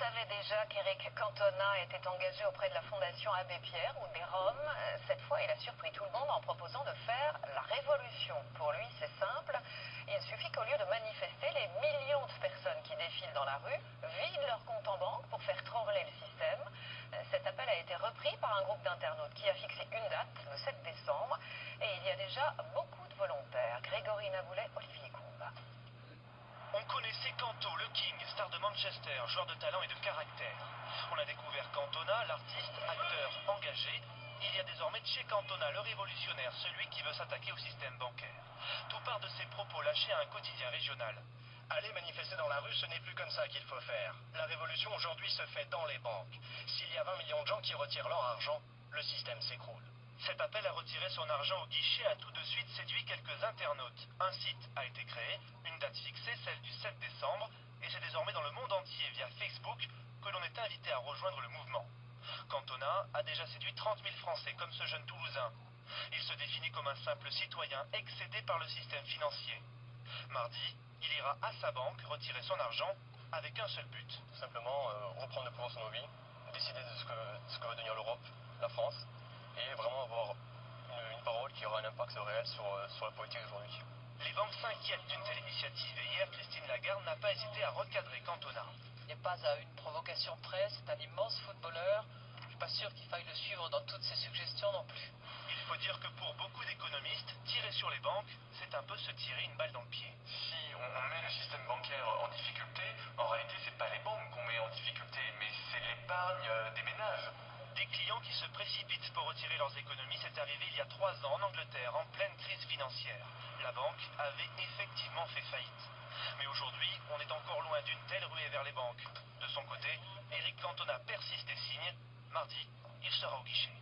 savait déjà qu'Éric Cantona était engagé auprès de la Fondation Abbé Pierre ou des Roms. Cette fois, il a surpris tout le monde en proposant de faire la révolution. Pour lui, c'est simple. Il suffit qu'au lieu de manifester, les millions de personnes qui défilent dans la rue vident leur compte en banque pour faire trembler le système. Cet appel a été repris par un groupe d'internautes qui a fixé une date, le 7 décembre. Et il y a déjà beaucoup de volontaires. Grégory Naboulet, Olivier Combes. On connaissait Canto, le King, star de Manchester, joueur de talent et de caractère. On a découvert Cantona, l'artiste, acteur engagé. Il y a désormais Che Cantona, le révolutionnaire, celui qui veut s'attaquer au système bancaire. Tout part de ses propos lâchés à un quotidien régional. Aller manifester dans la rue, ce n'est plus comme ça qu'il faut faire. La révolution aujourd'hui se fait dans les banques. S'il y a 20 millions de gens qui retirent leur argent, le système s'écroule. Cet appel à retirer son argent au guichet a tout de suite séduit quelques internautes. Un site a été créé, une date fixée, celle du 7 décembre, et c'est désormais dans le monde entier via Facebook que l'on est invité à rejoindre le mouvement. Cantona a déjà séduit 30 000 Français comme ce jeune Toulousain. Il se définit comme un simple citoyen excédé par le système financier. Mardi, il ira à sa banque retirer son argent avec un seul but. Tout simplement reprendre le pouvoir sur nos vies, décider de ce que va devenir l'Europe, la France, et vraiment avoir une parole qui aura un impact réel sur la politique d'aujourd'hui. Les banques s'inquiètent d'une telle initiative et hier, Christine Lagarde n'a pas hésité à recadrer Cantona. Il n'est pas à une provocation près, c'est un immense footballeur. Je ne suis pas sûr qu'il faille le suivre dans toutes ses suggestions non plus. Il faut dire que pour beaucoup d'économistes, tirer sur les banques, c'est un peu se tirer une balle dans le pied. Si on met le système bancaire en difficulté, en réalité, c'est pas les banques qu'on met en difficulté, mais c'est l'épargne des ménages. Des clients qui se précipitent pour retirer leurs économies, c'est arrivé il y a 3 ans en Angleterre, en pleine crise financière. La banque avait effectivement fait faillite. Mais aujourd'hui, on est encore loin d'une telle ruée vers les banques. De son côté, Éric Cantona persiste et signe. Mardi, il sera au guichet.